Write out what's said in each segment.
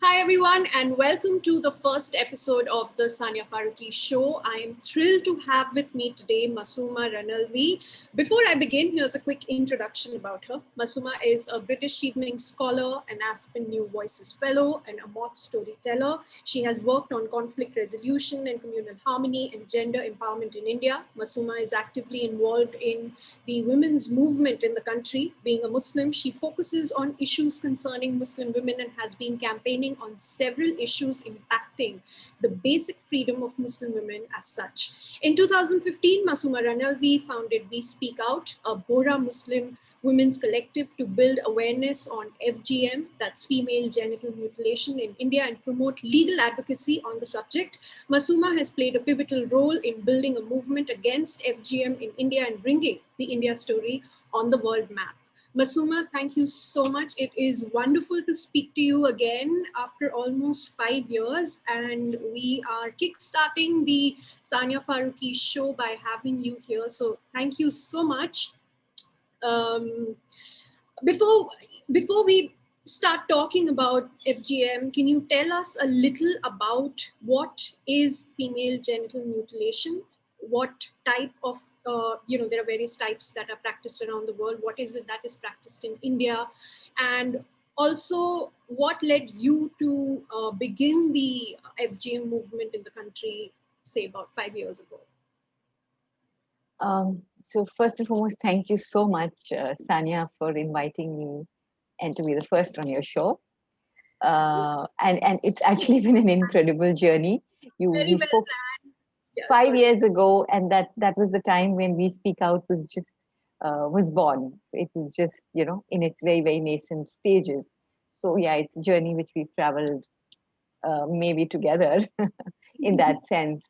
Hi, everyone, and welcome to the first episode of the Sania Farooqui show. I am thrilled to have with me today Masooma Ranalvi. Before I begin, here's a quick introduction about her. Masooma is a British evening scholar, an Aspen New Voices Fellow, and a Mott storyteller. She has worked on conflict resolution and communal harmony and gender empowerment in India. Masooma is actively involved in the women's movement in the country. Being a Muslim, she focuses on issues concerning Muslim women and has been campaigning on several issues impacting the basic freedom of Muslim women as such. In 2015, Masooma Ranalvi founded We Speak Out, a Bohra Muslim women's collective to build awareness on FGM, that's female genital mutilation in India, and promote legal advocacy on the subject. Masooma has played a pivotal role in building a movement against FGM in India and bringing the India story on the world map. Masooma, thank you so much. It is wonderful to speak to you again after almost 5 years. And we are kickstarting the Sania Farooqui show by having you here. So thank you so much. Um, before we start talking about FGM, can you tell us a little about what is female genital mutilation? What type of there are various types that are practiced around the world. What is it that is practiced in India? And also, what led you to begin the FGM movement in the country, say about 5 years ago? So first and foremost, thank you so much, Sania, for inviting me and to be the first on your show. And it's actually been an incredible journey. Very We well spoke planned. Yeah, 5 years ago, and that was the time when We Speak Out was just was born. It was just in its very very nascent stages. So yeah, it's a journey which we've traveled maybe together in that sense.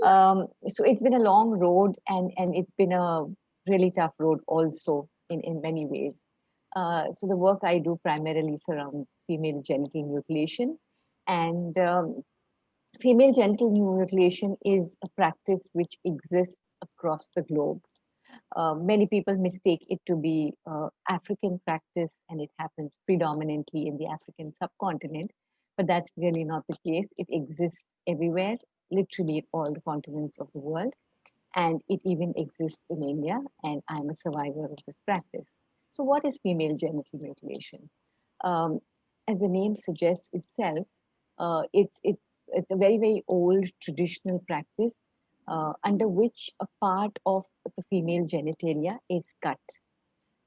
So it's been a long road, and it's been a really tough road also in many ways. So the work I do primarily surrounds female genital mutilation, and female genital mutilation is a practice which exists across the globe. Many people mistake it to be African practice, and it happens predominantly in the African subcontinent, but that's really not the case. It exists everywhere, literally in all the continents of the world, and it even exists in India, and I'm a survivor of this practice. So what is female genital mutilation? Um, as the name suggests itself, it's a very very old traditional practice under which a part of the female genitalia is cut.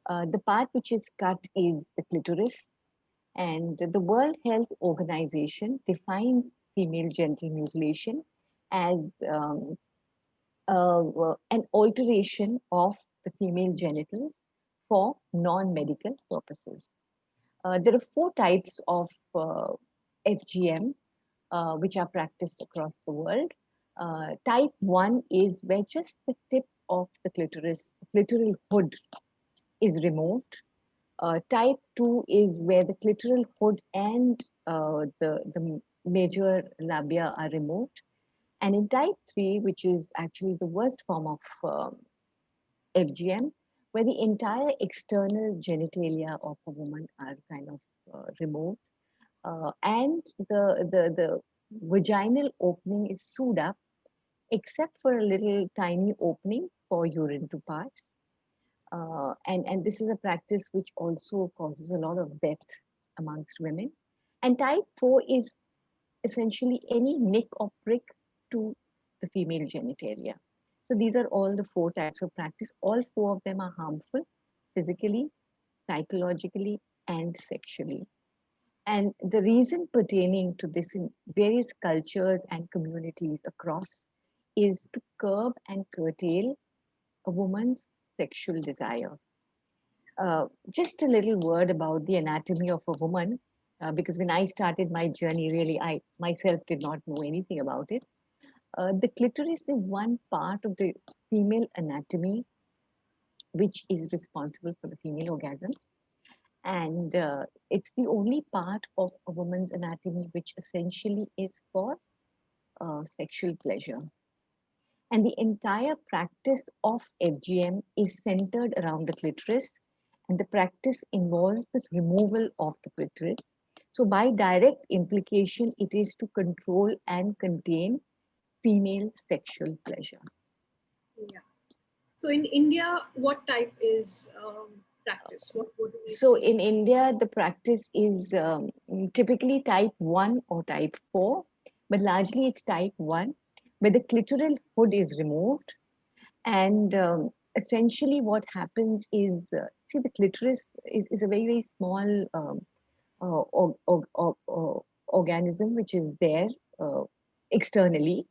The part which is cut is the clitoris, and the World Health Organization defines female genital mutilation as an alteration of the female genitals for non-medical purposes. There are four types of FGM which are practiced across the world. Type 1 is where just the tip of the clitoral hood is removed. Type 2 is where the clitoral hood and the major labia are removed. And in type 3, which is actually the worst form of FGM, where the entire external genitalia of a woman are kind of removed, and the vaginal opening is sewed up, except for a little tiny opening for urine to pass. And this is a practice which also causes a lot of death amongst women. And type 4 is essentially any nick or prick to the female genitalia. So these are all the four types of practice. All four of them are harmful physically, psychologically, and sexually. And the reason pertaining to this in various cultures and communities across is to curb and curtail a woman's sexual desire. Just a little word about the anatomy of a woman, because when I started my journey, really, I myself did not know anything about it. The clitoris is one part of the female anatomy which is responsible for the female orgasm. And it's the only part of a woman's anatomy which essentially is for sexual pleasure. And the entire practice of FGM is centered around the clitoris, and the practice involves the removal of the clitoris. So by direct implication, it is to control and contain female sexual pleasure. Yeah. So in India, what type is practice? What do we So see? in India, the practice is typically type 1 or type 4, but largely it's type 1, where the clitoral hood is removed. And essentially what happens is, see, the clitoris is a very, very small organism which is there uh, externally.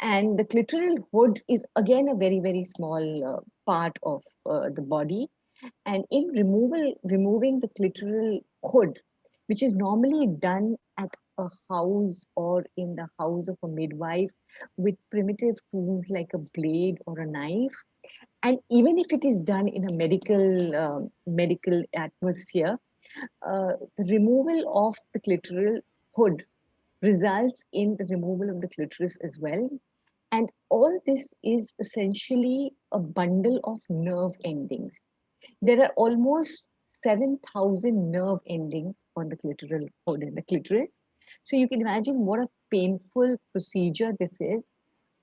And the clitoral hood is again a very, very small part of the body. And in removing the clitoral hood, which is normally done at a house or in the house of a midwife with primitive tools like a blade or a knife, and even if it is done in a medical atmosphere, the removal of the clitoral hood results in the removal of the clitoris as well. And all this is essentially a bundle of nerve endings. There are almost 7,000 nerve endings on the clitoral hood and the clitoris. So you can imagine what a painful procedure this is,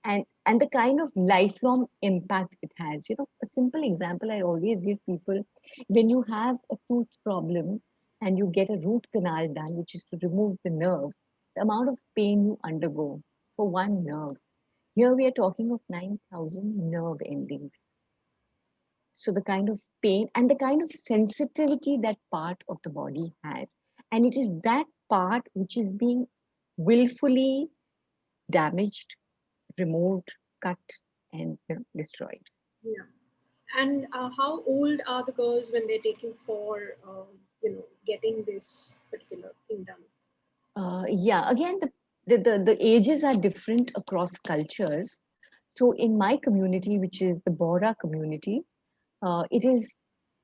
and the kind of lifelong impact it has. You know, a simple example I always give people: when you have a tooth problem and you get a root canal done, which is to remove the nerve, the amount of pain you undergo for one nerve. Here we are talking of 9,000 nerve endings. So the kind of pain and the kind of sensitivity that part of the body has. And it is that part which is being willfully damaged, removed, cut, and destroyed. Yeah. And how old are the girls when they're taking for, getting this particular thing done? Yeah, again, the ages are different across cultures. So in my community, which is the Bora community, it is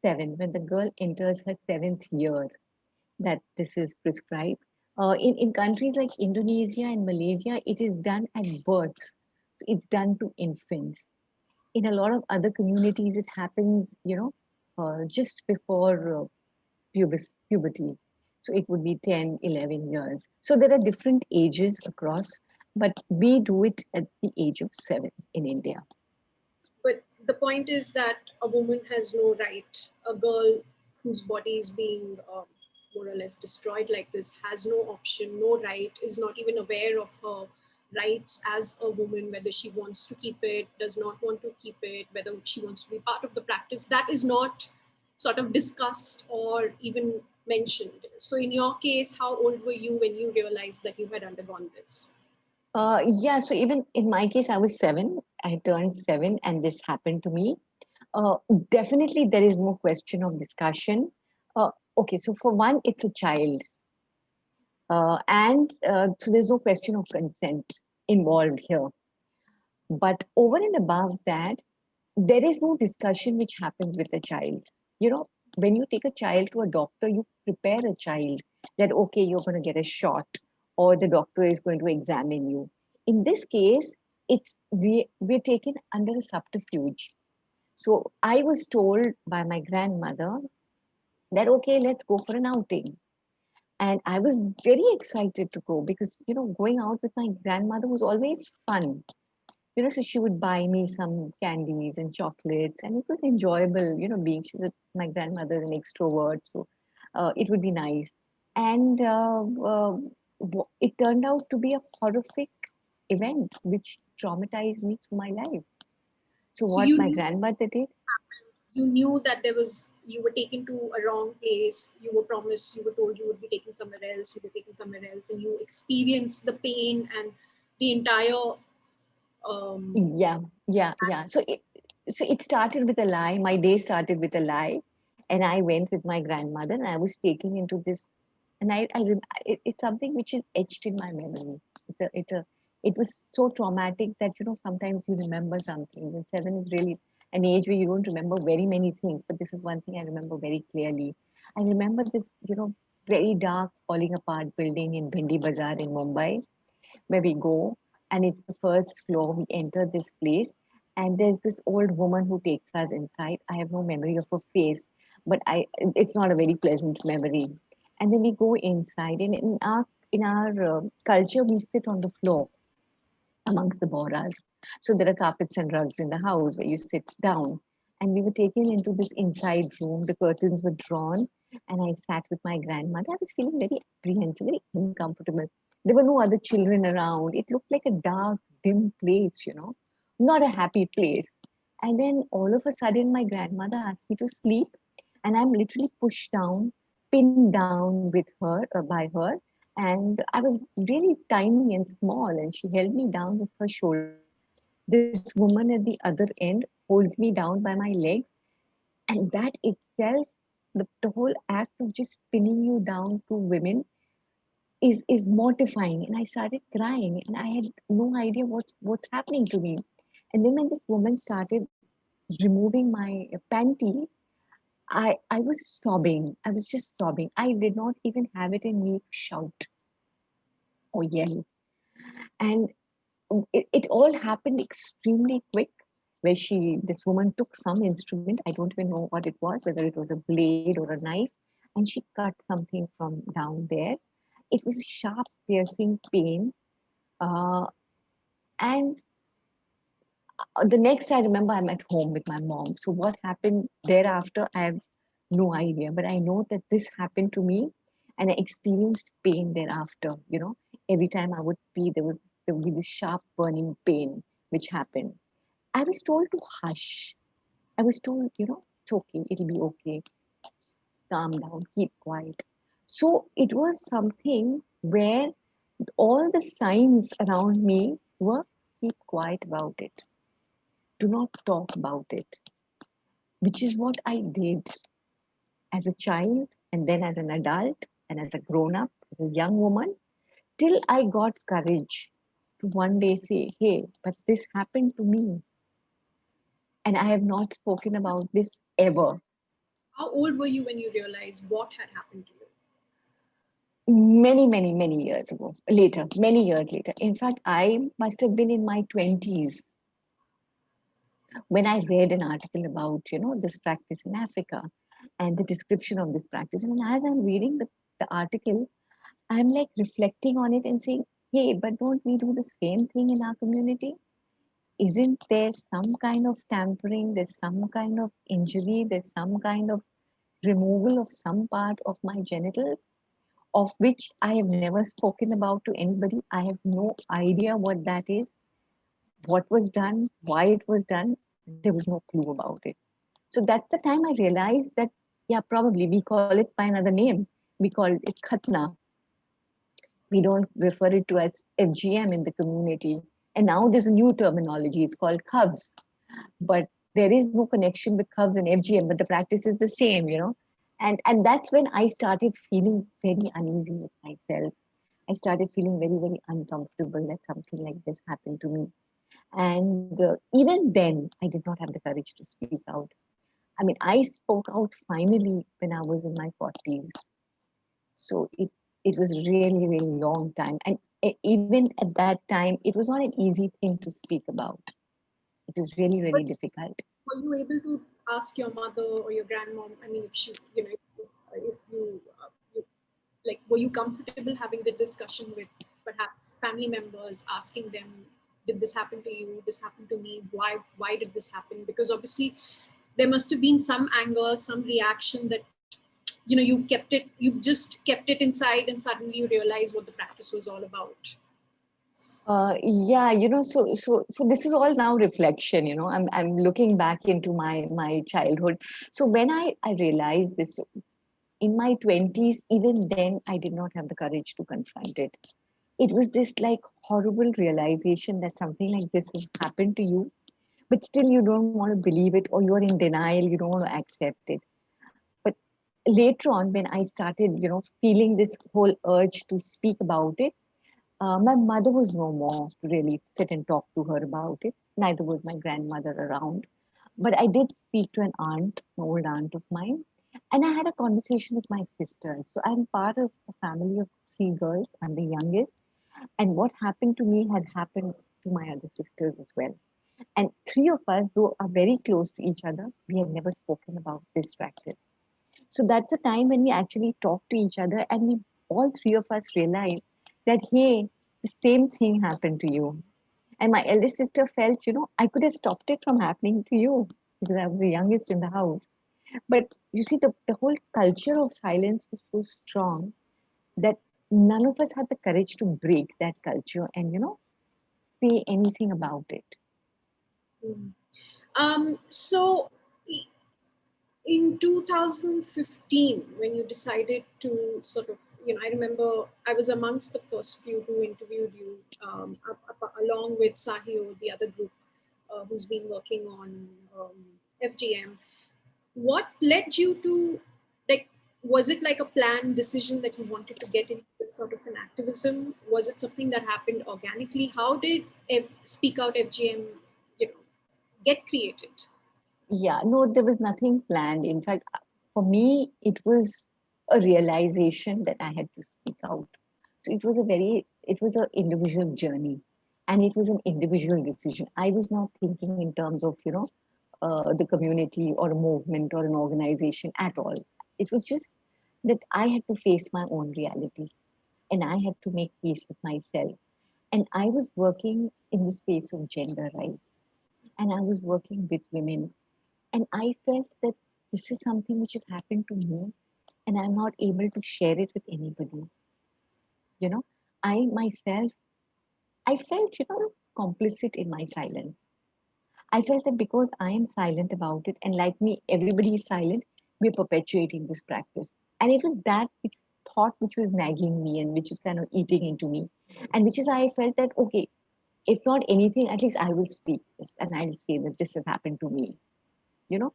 7 when the girl enters her 7th year that this is prescribed. In countries like Indonesia and Malaysia, it is done at birth. It's done to infants. In a lot of other communities, it happens, just before puberty. So it would be 10, 11 years. So there are different ages across, but we do it at the age of 7 in India. But the point is that a woman has no right. A girl whose body is being more or less destroyed like this has no option, no right, is not even aware of her rights as a woman, whether she wants to keep it, does not want to keep it, whether she wants to be part of the practice. That is not sort of discussed or even mentioned. So, in your case, how old were you when you realized that you had undergone this? Yeah, so even in my case, I was 7. I turned 7, and this happened to me. Uh, Definitely, there is no question of discussion. Okay, so for one, it's a child, and so there's no question of consent involved here. But over and above that, there is no discussion which happens with a child. You know, when you take a child to a doctor, you prepare a child that, okay, you're going to get a shot or the doctor is going to examine you. In this case, we're taken under a subterfuge. So I was told by my grandmother that, okay, let's go for an outing. And I was very excited to go because, going out with my grandmother was always fun. So she would buy me some candies and chocolates, and it was enjoyable, being my grandmother is an extrovert, so it would be nice. And it turned out to be a horrific event which traumatized me through my life. So So, what you my knew grandmother did, you knew that you were taken to a wrong place, you were promised, you were told you would be taken somewhere else, you were taken somewhere else, and you experienced the pain and the entire um, yeah, yeah. So it started with a lie. My day started with a lie, and I went with my grandmother, and I was taken into this, and it's something which is etched in my memory. It was so traumatic that sometimes you remember something. And 7 is really an age where you don't remember very many things, but this is one thing I remember very clearly. I remember this, very dark, falling apart building in Bhindi Bazaar in Mumbai, where we go, and it's the first floor. We enter this place, and there's this old woman who takes us inside. I have no memory of her face, but it's not a very pleasant memory. And then we go inside. And in our culture, we sit on the floor amongst the boras. So there are carpets and rugs in the house where you sit down. And we were taken into this inside room. The curtains were drawn, and I sat with my grandmother. I was feeling very apprehensive, very uncomfortable. There were no other children around. It looked like a dark, dim place, not a happy place. And then all of a sudden, my grandmother asked me to sleep, and I'm literally pushed down, pinned down with her, by her, and I was really tiny and small, and she held me down with her shoulders. This woman at the other end holds me down by my legs, and that itself, the whole act of just pinning you down to women is mortifying. And I started crying, and I had no idea what's happening to me. And then when this woman started removing my panty, I was sobbing. I was just sobbing. I did not even have it in me to shout or yell. And it all happened extremely quick, where this woman took some instrument. I don't even know what it was, whether it was a blade or a knife, and she cut something from down there. It was a sharp, piercing pain. Uh, and the next I remember, I'm at home with my mom. So what happened thereafter, I have no idea. But I know that this happened to me, and I experienced pain thereafter. Every time I would pee, there would be this sharp burning pain which happened. I was told to hush. I was told, it's okay, it'll be okay. Calm down, keep quiet. So it was something where all the signs around me were keep quiet about it. Do not talk about it, which is what I did as a child, and then as an adult, and as a grown up, as a young woman, till I got courage to one day say, hey, but this happened to me, and I have not spoken about this ever. How old were you when you realized what had happened to you? Many, many, many years ago, later, many years later. In fact, I must have been in my 20s when I read an article about, this practice in Africa and the description of this practice. And as I'm reading the article, I'm like reflecting on it and saying, hey, but don't we do the same thing in our community? Isn't there some kind of tampering? There's some kind of injury, there's some kind of removal of some part of my genitals, of which I have never spoken about to anybody. I have no idea what that is, what was done, why it was done. There was no clue about it. So that's the time I realized that, yeah, probably we call it by another name. We call it khatna. We don't refer it to as FGM in the community. And now there's a new terminology. It's called cubs. But there is no connection with cubs and FGM, but the practice is the same. And that's when I started feeling very uneasy with myself. I started feeling very, very uncomfortable that something like this happened to me. And even then, I did not have the courage to speak out. I mean, I spoke out finally when I was in my 40s. So it was really, really long time. And even at that time, it was not an easy thing to speak about. It was really, really But difficult. were you able to ask your mother or your grandmom? I mean, if she, if you, like, were you comfortable having the discussion with perhaps family members, asking them, did this happen to you? This happened to me. Why did this happen? Because obviously, there must have been some anger, some reaction that you've just kept it inside, and suddenly you realize what the practice was all about. Yeah, so this is all now reflection. I'm looking back into my childhood. So when I realized this in my 20s, even then I did not have the courage to confront it. It was this like horrible realization that something like this has happened to you, but still you don't want to believe it, or you're in denial, you don't want to accept it. But later on, when I started, feeling this whole urge to speak about it, my mother was no more to really sit and talk to her about it. Neither was my grandmother around. But I did speak to an aunt, an old aunt of mine, and I had a conversation with my sisters. So I'm part of a family of three girls. I'm the youngest. And what happened to me had happened to my other sisters as well. And three of us, though are very close to each other, we had never spoken about this practice. So that's a time when we actually talk to each other, and we all three of us realize that, hey, the same thing happened to you. And my eldest sister felt, I could have stopped it from happening to you because I was the youngest in the house. But you see, the whole culture of silence was so strong that none of us had the courage to break that culture and, say anything about it. Mm. So in 2015, when you decided to sort of, I remember I was amongst the first few who interviewed you, along with Sahio, the other group who's been working on FGM. What led you to, like, was it like a planned decision that you wanted to get into this sort of an activism? Was it something that happened organically? How did Speak Out FGM, you know, get created? Yeah, no, there was nothing planned. In fact, for me, it was a realization that I had to speak out. So it was an individual journey, and it was an individual decision. I was not thinking in terms of, the community or a movement or an organization at all. It was just that I had to face my own reality, and I had to make peace with myself. And I was working in the space of gender rights, and I was working with women, and I felt that this is something which has happened to me, and I'm not able to share it with anybody. You know, I myself, I felt, complicit in my silence. I felt that because I am silent about it, and like me, everybody is silent, we're perpetuating this practice. And it was that thought which was nagging me and which is kind of eating into me. And which is why I felt that, okay, if not anything, at least I will speak this and I'll say that this has happened to me, you know.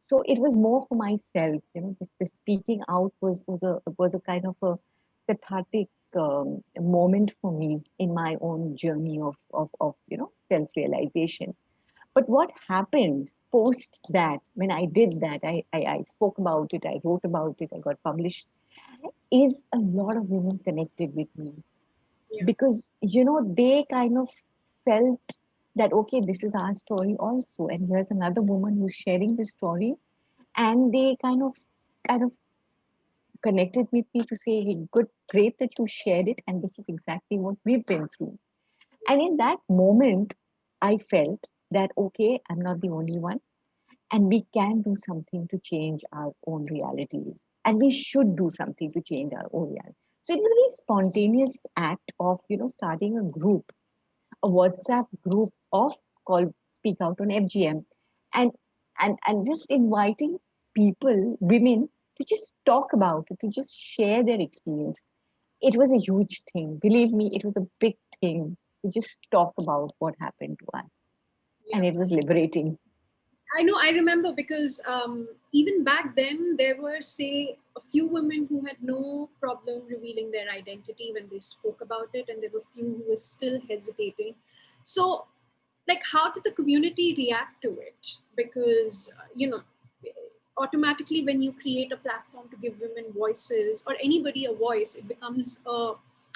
So it was more for myself, just the speaking out was a kind of a cathartic moment for me in my own journey of self-realization. But what happened post that, when I did that, I spoke about it, I wrote about it, I got published, is a lot of women connected with me Yeah. because, they kind of felt that, okay, this is our story also. And here's another woman who's sharing this story. And they kind of connected with me to say, hey, good, great that you shared it. And this is exactly what we've been through. And in that moment, I felt that, okay, I'm not the only one, and we can do something to change our own realities. And we should do something to change our own reality. So it was a very spontaneous act of, starting a group, a WhatsApp group of called Speak Out on FGM, and and just inviting people, women, to just talk about it, to just share their experience. It was a huge thing. Believe me, it was a big thing to just talk about what happened to us. And Yeah. it was liberating. I know, I remember because even back then, there were, say, a few women who had no problem revealing their identity when they spoke about it, and there were few who were still hesitating. So, like, how did the community react to it? Because, automatically, when you create a platform to give women voices or anybody a voice, it becomes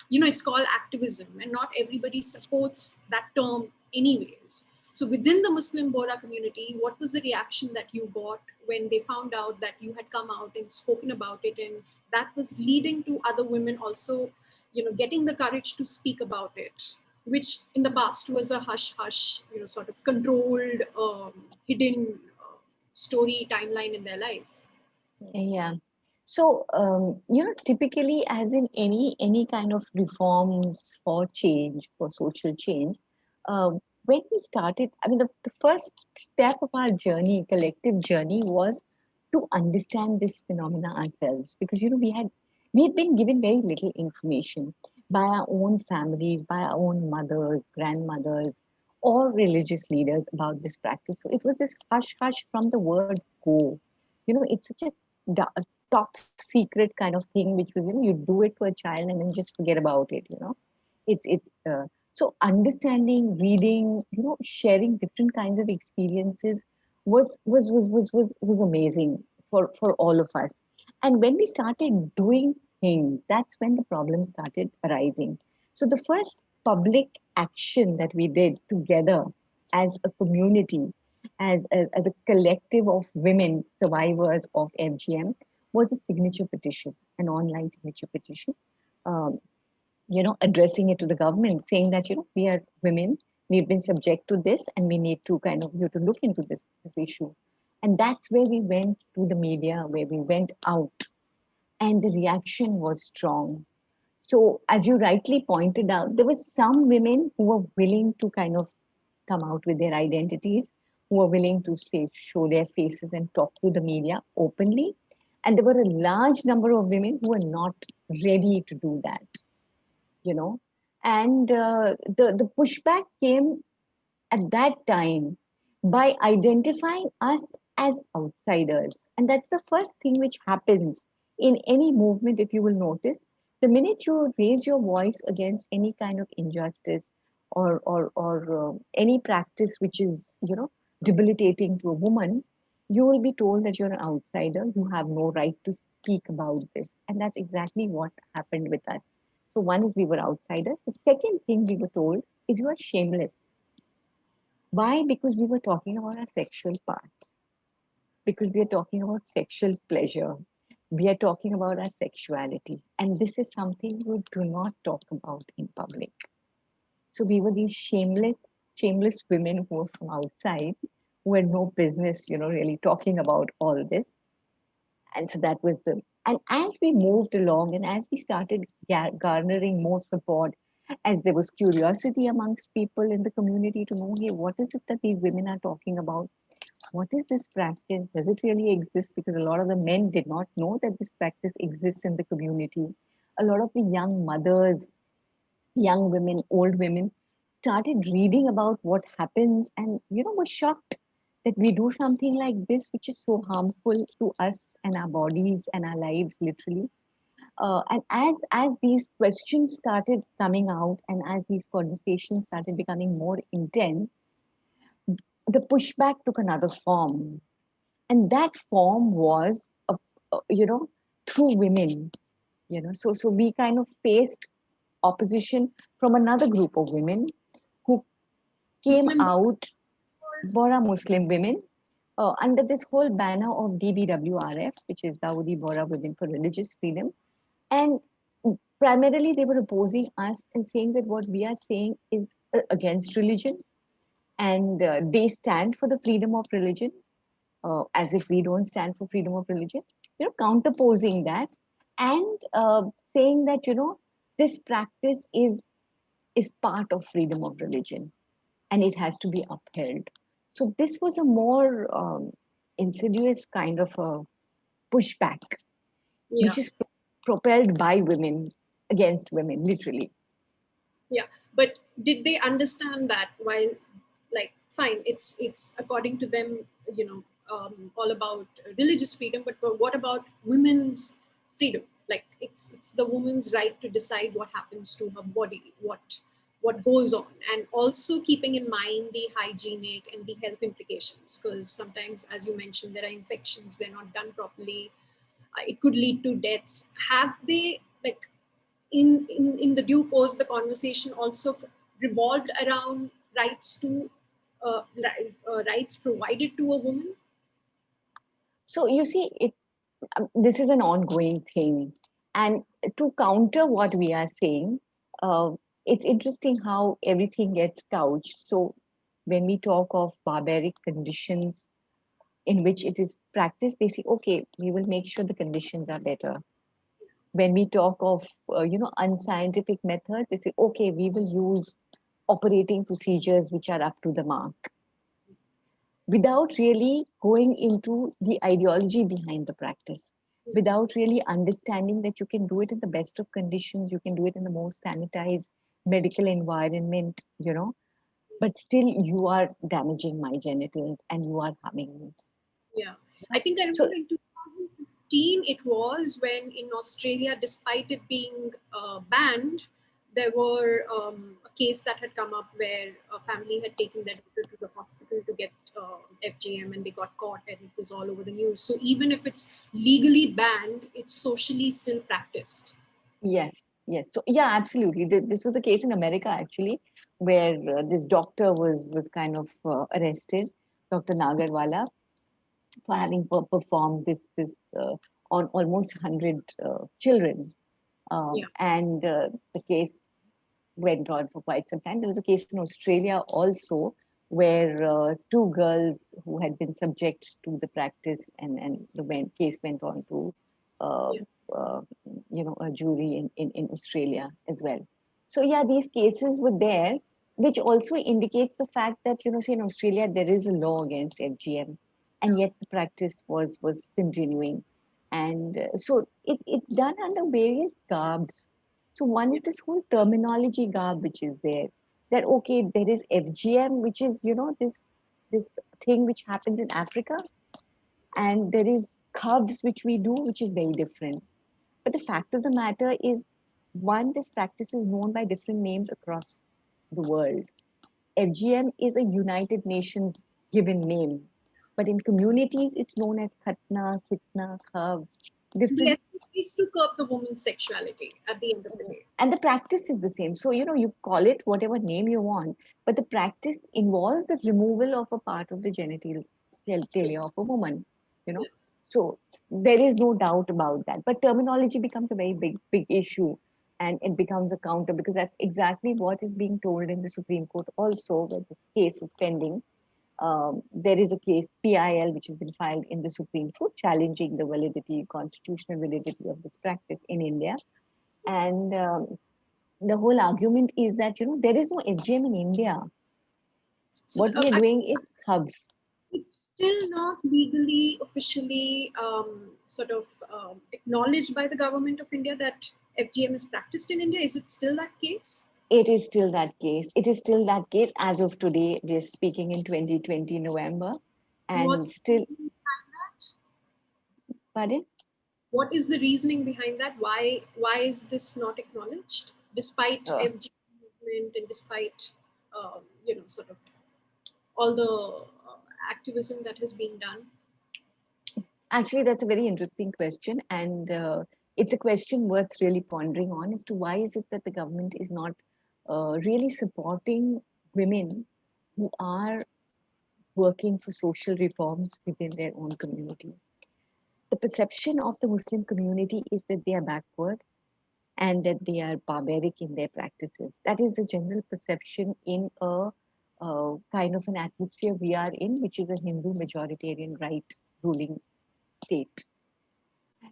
it's called activism, and not everybody supports that term, anyways. So within the Muslim Bora community, what was the reaction that you got when they found out that you had come out and spoken about it, and that was leading to other women also, getting the courage to speak about it, which in the past was a hush hush, sort of controlled, hidden story timeline in their life. Yeah. So, typically, as in any kind of reforms for change, for social change, when we started, I mean, the first step of our journey, collective journey, was to understand this phenomena ourselves, because we had been given very little information by our own families, by our own mothers, grandmothers, or religious leaders about this practice. So it was this hush hush from the word go. It's such a top secret kind of thing, which was, you do it to a child and then just forget about it. It's so understanding, reading, sharing different kinds of experiences was amazing for all of us. And when we started doing things, that's when the problems started arising. So the first public action that we did together as a community, as a collective of women survivors of FGM, was a signature petition, an online signature petition, um, addressing it to the government, saying that, we are women, we've been subject to this, and we need to kind of, to look into this issue. And that's where we went to the media, where we went out, and the reaction was strong. So, as you rightly pointed out, there were some women who were willing to kind of come out with their identities, who were willing to show their faces and talk to the media openly. And there were a large number of women who were not ready to do that, you know. And the pushback came at that time by identifying us as outsiders. And that's the first thing which happens in any movement, if you will notice. The minute you raise your voice against any kind of injustice or any practice which is, debilitating to a woman, you will be told that you're an outsider. You have no right to speak about this. And that's exactly what happened with us. So one is we were outsiders. The second thing we were told is you are shameless. Why? Because we were talking about our sexual parts, because we are talking about sexual pleasure. We are talking about our sexuality. And this is something we do not talk about in public. So we were these shameless women who were from outside, who had no business, really talking about all this. And so that was the, and as we moved along and as we started garnering more support, as there was curiosity amongst people in the community to know, hey, what is it that these women are talking about? What is this practice? Does it really exist? Because a lot of the men did not know that this practice exists in the community. A lot of the young mothers, young women, old women started reading about what happens and, were shocked that we do something like this, which is so harmful to us and our bodies and our lives, literally. And as these questions started coming out and as these conversations started becoming more intense, the pushback took another form, and that form was, through women. So we kind of faced opposition from another group of women who came Muslim out, Bora Muslim women, under this whole banner of DBWRF, which is Dawoodi Bora Women for Religious Freedom. And primarily, they were opposing us and saying that what we are saying is against religion, and they stand for the freedom of religion, as if we don't stand for freedom of religion. Counterposing that, and saying that this practice is part of freedom of religion, and it has to be upheld. So this was a more insidious kind of a pushback, Yeah, which is propelled by women against women, literally. yeah. But did they understand that while, like, fine, it's according to them, all about religious freedom, but what about women's freedom? Like, it's the woman's right to decide what happens to her body, what goes on, and also keeping in mind the hygienic and the health implications, because sometimes, as you mentioned, there are infections, they're not done properly, it could lead to deaths. Have they, like, in the due course, the conversation also revolved around rights to rights provided to a woman? So you see, this is an ongoing thing. And to counter what we are saying, uh, it's interesting how everything gets couched. So when we talk of barbaric conditions in which it is practiced, they say, okay, we will make sure the conditions are better. When we talk of, unscientific methods, they say, okay, we will use operating procedures which are up to the mark, without really going into the ideology behind the practice, without really understanding that you can do it in the best of conditions, you can do it in the most sanitized medical environment, but still you are damaging my genitals and you are harming me. Yeah, I think I So remember in 2015 it was when in Australia, despite it being banned, there were a case that had come up where a family had taken their daughter to the hospital to get FGM, and they got caught, and it was all over the news. So even if it's legally banned, it's socially still practiced. yes, yes. So yeah, absolutely. This was the case in America actually, where this doctor was kind of arrested, Dr. Nagarwala, for having performed this on almost 100 children. Yeah. And the case went on for quite some time. There was a case in Australia also where two girls who had been subject to the practice, and the case went on to uh, Yeah. uh, a jury in Australia as well. So yeah, these cases were there, which also indicates the fact that, say in Australia there is a law against FGM, and yet the practice was continuing. And so it's done under various garbs. So one is this whole terminology garb which is there. That okay, there is FGM, which is this thing which happens in Africa, and there is cubs which we do, which is very different. But the fact of the matter is, one, this practice is known by different names across the world. FGM is a United Nations given name, but in communities it's known as khatna, kitna, khavs, The different. essence is to curb the woman's sexuality at the end of the day. And the practice is the same. So, you call it whatever name you want, but the practice involves the removal of a part of the genitalia of a woman, you know. Yeah. So there is no doubt about that. But terminology becomes a very big issue, and it becomes a counter, because that's exactly what is being told in the Supreme Court also, where the case is pending. There is a case, PIL, which has been filed in the Supreme Court challenging the constitutional validity of this practice in India. And the whole argument is that, there is no FGM in India. So What we are doing is hubs. it's still not legally, officially sort of acknowledged by the government of India that FGM is practiced in India. Is it still that case? It is still that case. It is still that case as of today. We're speaking in 2020 November, And and what's the still, reasoning behind that? pardon? What is the reasoning behind that? Why is this not acknowledged despite Uh, FGM movement and despite sort of all the activism that has been done? Actually, that's a very interesting question, and it's a question worth really pondering on, as to why is it that the government is not really supporting women who are working for social reforms within their own community. The perception of the Muslim community is that they are backward and that they are barbaric in their practices. That is the general perception in a kind of an atmosphere we are in, which is a Hindu majoritarian right ruling state.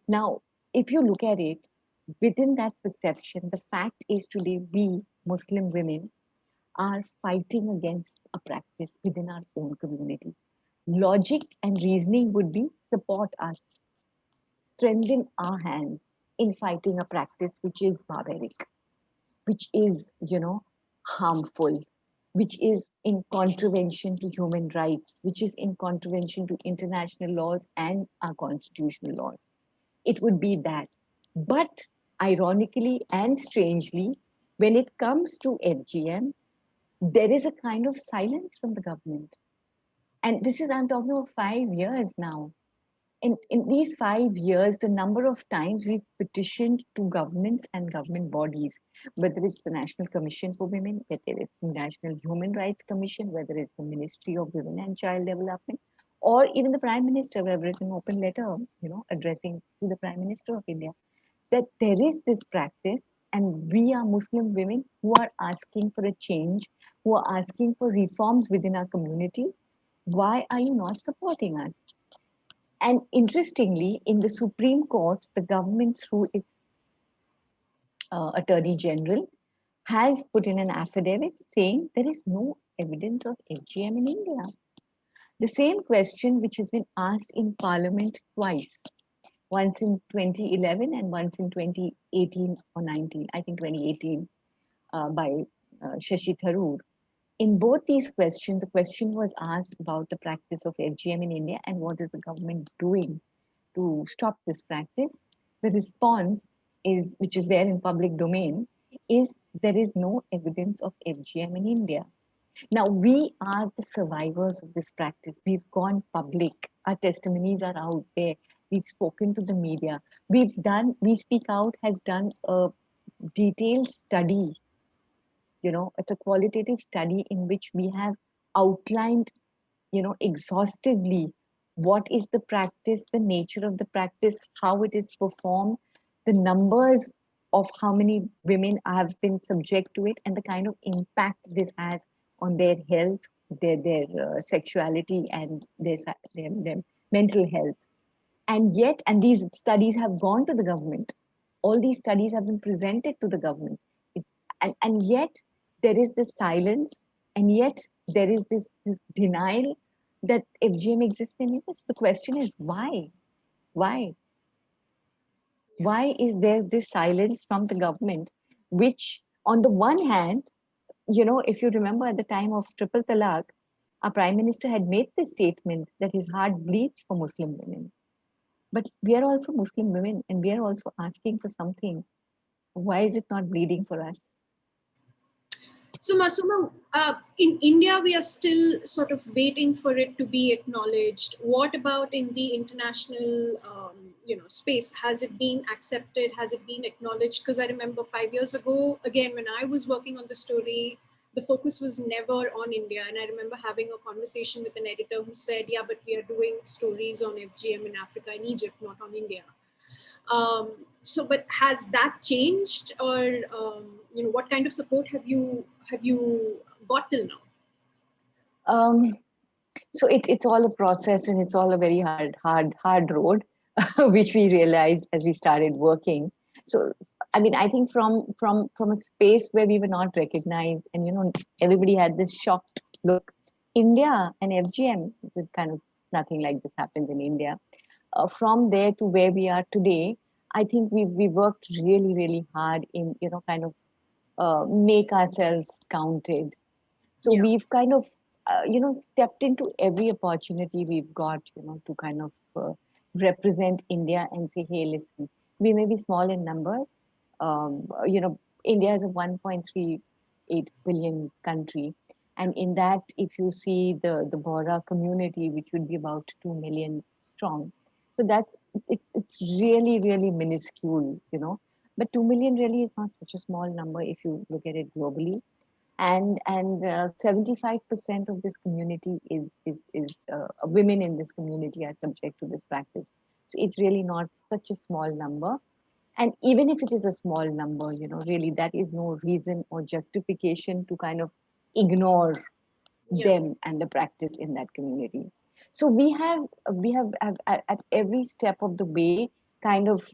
Now, if you look at it, within that perception, the fact is today we Muslim women are fighting against a practice within our own community. Logic and reasoning would be support us, strengthen our hands in fighting a practice which is barbaric, which is, harmful, which is in contravention to human rights, which is in contravention to international laws and our constitutional laws. It would be that. But ironically and strangely, when it comes to FGM, there is a kind of silence from the government. And this is, I'm talking about 5 years now. In these 5 years, the number of times we've petitioned to governments and government bodies, whether it's the National Commission for Women, whether it's the National Human Rights Commission, whether it's the Ministry of Women and Child Development, or even the Prime Minister, we have written an open letter, addressing to the Prime Minister of India, that there is this practice, and we are Muslim women who are asking for a change, who are asking for reforms within our community. Why are you not supporting us? And interestingly, in the Supreme Court, the government, through its Attorney General, has put in an affidavit saying there is no evidence of FGM in India. The same question which has been asked in Parliament twice, once in 2011 and once in 2018 or 19, I think 2018, by Shashi Tharoor. In both these questions, the question was asked about the practice of FGM in India and what is the government doing to stop this practice. The response is, which is there in public domain, is there is no evidence of FGM in India. Now, we are the survivors of this practice. We've gone public. Our testimonies are out there. We've spoken to the media. We Speak Out has done a detailed study. It's a qualitative study in which we have outlined, exhaustively what is the practice, the nature of the practice, how it is performed, the numbers of how many women have been subject to it, and the kind of impact this has on their health, their sexuality, and their mental health. And yet, and these studies have gone to the government. All these studies have been presented to the government. It's, and yet there is this silence, and yet there is this denial that FGM exists in India. So the question is why? Why? Why is there this silence from the government, which on the one hand, if you remember at the time of triple talaq, our prime minister had made the statement that his heart bleeds for Muslim women. But we are also Muslim women and we are also asking for something. Why is it not bleeding for us? So, Masooma, in India, we are still sort of waiting for it to be acknowledged. What about in the international, space? Has it been accepted? Has it been acknowledged? Because I remember 5 years ago, again, when I was working on the story, the focus was never on India. And I remember having a conversation with an editor who said, yeah, but we are doing stories on FGM in Africa and Egypt, not on India. But has that changed, or what kind of support have you got till now? So it's all a process and it's all a very hard road, which we realized as we started working. So I mean, I think from a space where we were not recognized, and everybody had this shocked look. India and FGM, with kind of nothing like this happens in India. From there to where we are today, I think we worked really hard in kind of make ourselves counted. So Yeah. we've kind of stepped into every opportunity we've got to kind of represent India and say, hey, listen, we may be small in numbers. India is a 1.38 billion country, and in that, if you see the Bora community, which would be about 2 million strong, so it's really minuscule, but 2 million really is not such a small number if you look at it globally. And 75% of this community is women in this community are subject to this practice. So it's really not such a small number. And even if it is a small number, really that is no reason or justification to kind of ignore Yeah. them and the practice in that community. So we have at every step of the way kind of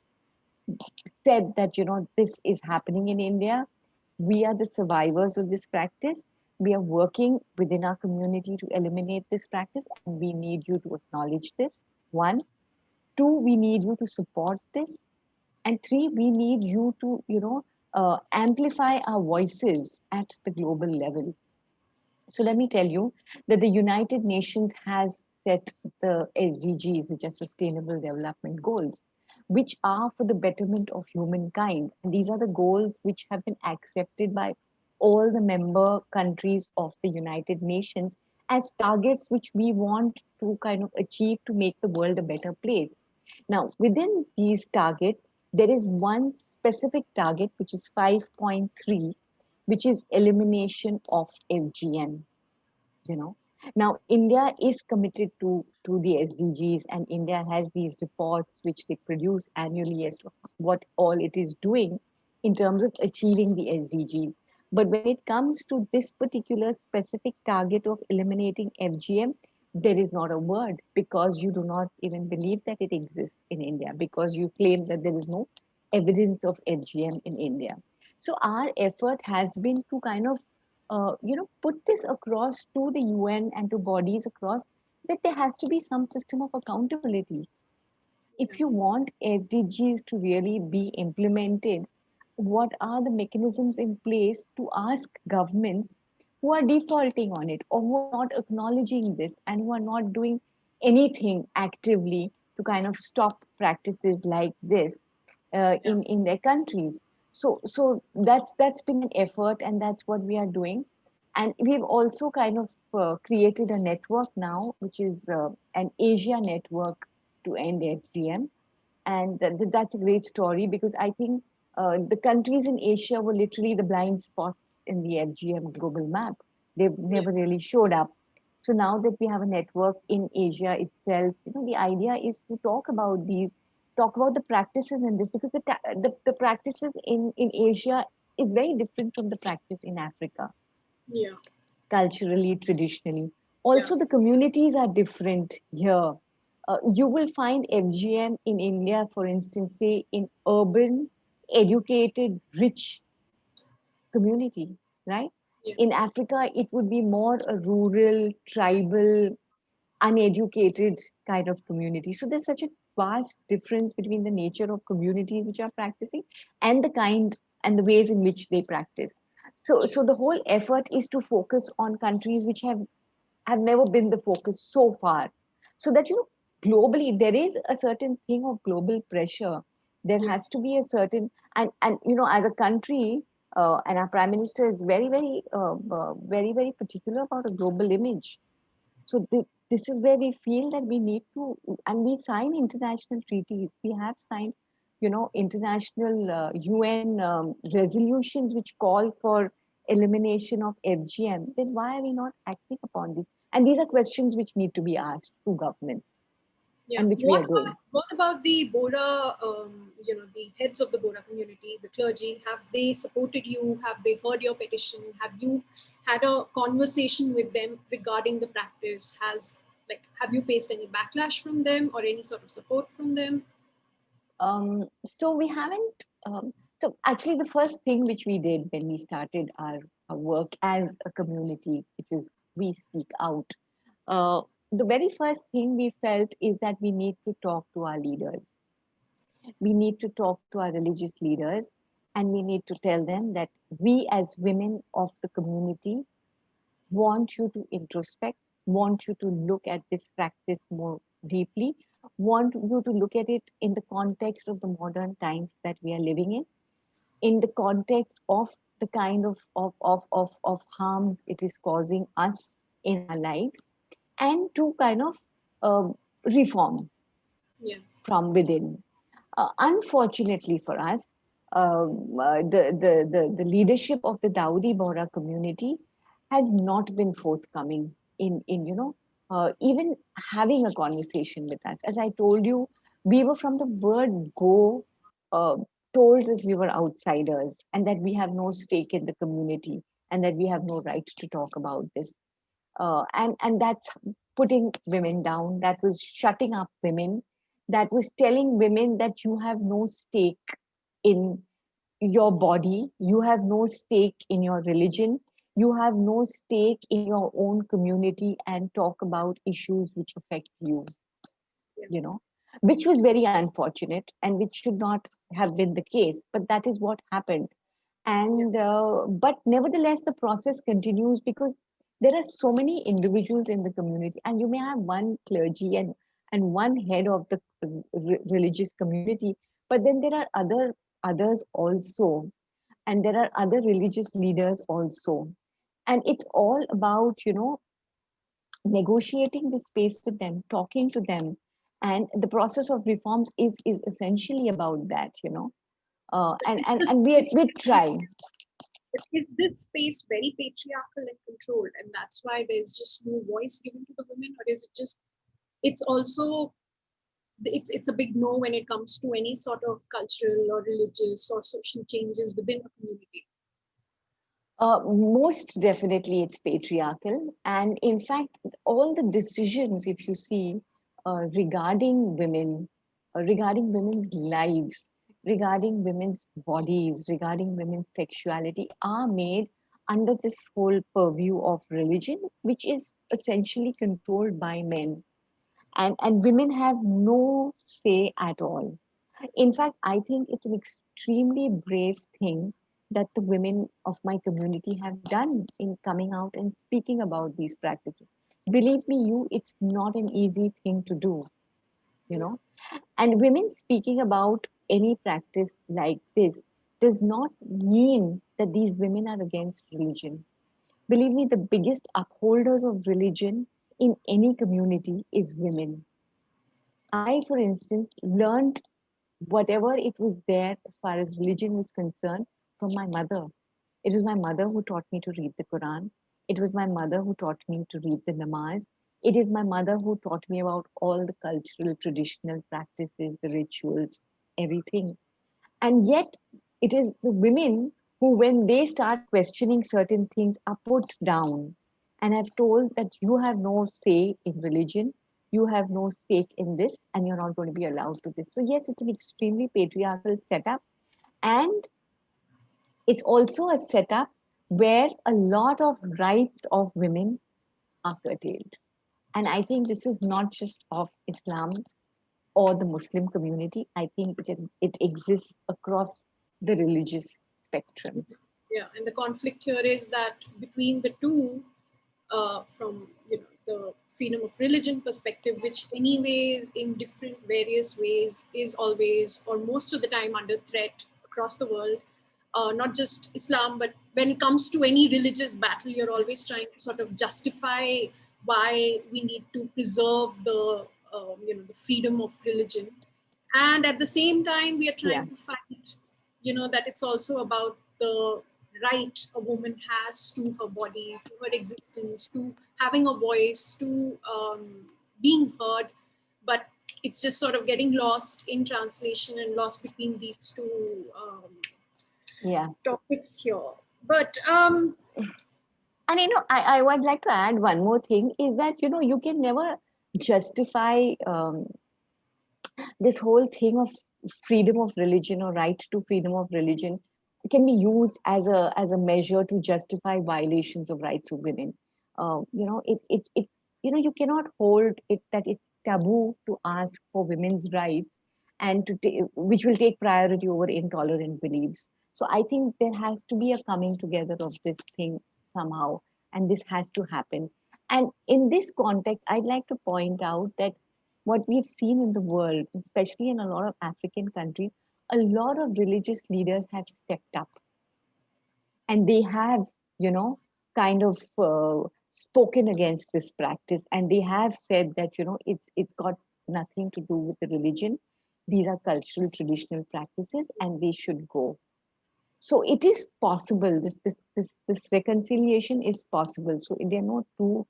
said that this is happening in India. We are the survivors of this practice. We are working within our community to eliminate this practice, and we need you to acknowledge this. One. Two, we need you to support this. And three, we need you to amplify our voices at the global level. So let me tell you that the United Nations has set the SDGs, which are Sustainable Development Goals, which are for the betterment of humankind. And these are the goals which have been accepted by all the member countries of the United Nations as targets which we want to kind of achieve to make the world a better place. Now, within these targets, there is one specific target, which is 5.3, which is elimination of FGM. You know, now India is committed to the SDGs, and India has these reports which they produce annually as to what all it is doing in terms of achieving the SDGs. But when it comes to this particular specific target of eliminating FGM, there is not a word, because you do not even believe that it exists in India, because you claim that there is no evidence of FGM in India. So our effort has been to kind of put this across to the UN and to bodies across, that there has to be some system of accountability. If you want SDGs to really be implemented, what are the mechanisms in place to ask governments who are defaulting on it, or who are not acknowledging this, and who are not doing anything actively to kind of stop practices like this in their countries? So that's been an effort, and that's what we are doing. And we've also kind of created a network now, which is an Asia network to end FGM. And that's a great story, because I think the countries in Asia were literally the blind spots in the FGM global map. They never really showed up. So now that we have a network in Asia itself, the idea is to talk about the practices in this, because the practices in Asia is very different from the practice in Africa, Yeah. culturally, traditionally. Yeah. Also, the communities are different here. You will find FGM in India, for instance, say in urban, educated, rich community, right? Yeah. In Africa, it would be more a rural, tribal, uneducated kind of community. So there's such a vast difference between the nature of communities which are practicing and the kind and the ways in which they practice. So the whole effort is to focus on countries which have never been the focus so far. So that, globally, there is a certain thing of global pressure. There Yeah. has to be a certain, and as a country, and our prime minister is very, very, very particular about a global image. So this is where we feel that we need to, and we sign international treaties. We have signed, international UN resolutions which call for elimination of FGM. Then why are we not acting upon this? And these are questions which need to be asked to governments, Yeah. and which we are doing. What about the Bora? The heads of the Bora community, the clergy. Have they supported you? Have they heard your petition? Have you had a conversation with them regarding the practice? Have you faced any backlash from them or any sort of support from them? So we haven't. So actually, the first thing which we did when we started our work as a community, which is we speak out. Uh, the very first thing we felt is that we need to talk to our leaders. We need to talk to our religious leaders, and we need to tell them that we, as women of the community, want you to introspect, want you to look at this practice more deeply, want you to look at it in the context of the modern times that we are living in the context of the kind of harms it is causing us in our lives, and to kind of reform Yeah. from within. Unfortunately for us, the leadership of the Dawoodi Bohra community has not been forthcoming in even having a conversation with us. As I told you, we were from the word go uh, told that we were outsiders and that we have no stake in the community and that we have no right to talk about this. And that's putting women down. That was shutting up women. That was telling women that you have no stake in your body, you have no stake in your religion, you have no stake in your own community, and talk about issues which affect you, Yeah. you know, which was very unfortunate and which should not have been the case. But that is what happened. Yeah. And but nevertheless, the process continues because there are so many individuals in the community, and you may have one clergy and one head of the religious community, but then there are others also, and there are other religious leaders also, and it's all about negotiating the space with them, talking to them, and the process of reforms is essentially about that, and Is and this and space we're trying. is this space very patriarchal and controlled, and that's why there's just no voice given to the women, or is it just it's also it's a big no when it comes to any sort of cultural or religious or social changes within a community? Most definitely, it's patriarchal. And in fact, all the decisions, if you see, regarding women, regarding women's lives, regarding women's bodies, regarding women's sexuality, are made under this whole purview of religion, which is essentially controlled by men. And women have no say at all. In fact, I think it's an extremely brave thing that the women of my community have done in coming out and speaking about these practices. Believe me, it's not an easy thing to do, you Yeah. know. And women speaking about any practice like this does not mean that these women are against religion. Believe me, the biggest upholders of religion in any community is women. I, for instance, learned whatever it was there as far as religion was concerned from my mother. It was my mother who taught me to read the Quran. It was my mother who taught me to read the namaz. It is my mother who taught me about all the cultural, traditional practices, the rituals, everything. And yet, it is the women who, when they start questioning certain things, are put down and have told that you have no say in religion, you have no stake in this, and you're not going to be allowed to this. So, yes, it's an extremely patriarchal setup. And it's also a setup where a lot of rights of women are curtailed. And I think this is not just of Islam or the Muslim community. I think it exists across the religious spectrum. Yeah, and the conflict here is that between the two, from the freedom of religion perspective, which anyways in different various ways is always or most of the time under threat across the world, not just Islam, but when it comes to any religious battle, you're always trying to sort of justify why we need to preserve the the freedom of religion, and at the same time we are Yeah, trying to fight that it's also about the right a woman has to her body, to her existence, to having a voice, to being heard. But it's just sort of getting lost in translation and lost between these two yeah. topics here. But And I would like to add one more thing is that you can never justify this whole thing of freedom of religion or right to freedom of religion can be used as a measure to justify violations of rights of women. It you cannot hold it that it's taboo to ask for women's rights and which will take priority over intolerant beliefs. So I think there has to be a coming together of this thing somehow, and this has to happen. And in this context, I'd like to point out that what we've seen in the world, especially in a lot of African countries, a lot of religious leaders have stepped up and they have, kind of spoken against this practice, and they have said that it's got nothing to do with the religion. These are cultural, traditional practices, and they should go. So it is possible. This reconciliation is possible. So they are not two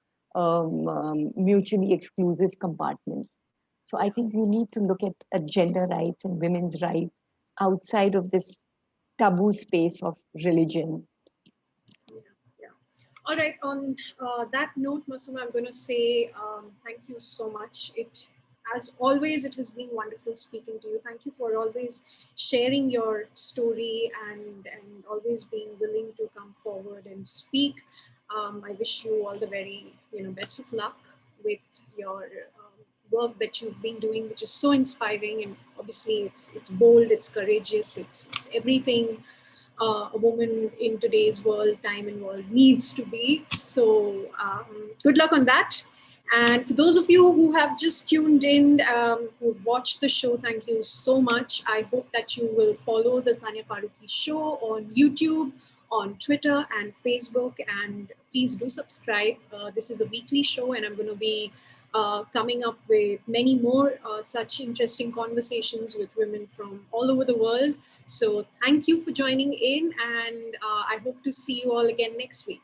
mutually exclusive compartments. So I think we need to look at gender rights and women's rights outside of this taboo space of religion. yeah. All right. On that note, Masooma, I'm going to say thank you so much. As always, it has been wonderful speaking to you. Thank you for always sharing your story and always being willing to come forward and speak. I wish you all the very best of luck with your work that you've been doing, which is so inspiring. And obviously, it's bold, it's courageous, it's everything a woman in today's world, time and world needs to be. So good luck on that. And for those of you who have just tuned in, who've watched the show, thank you so much. I hope that you will follow the Sania Farooqui show on YouTube, on Twitter and Facebook, and please do subscribe. This is a weekly show, and I'm going to be coming up with many more such interesting conversations with women from all over the world. So thank you for joining in, and I hope to see you all again next week.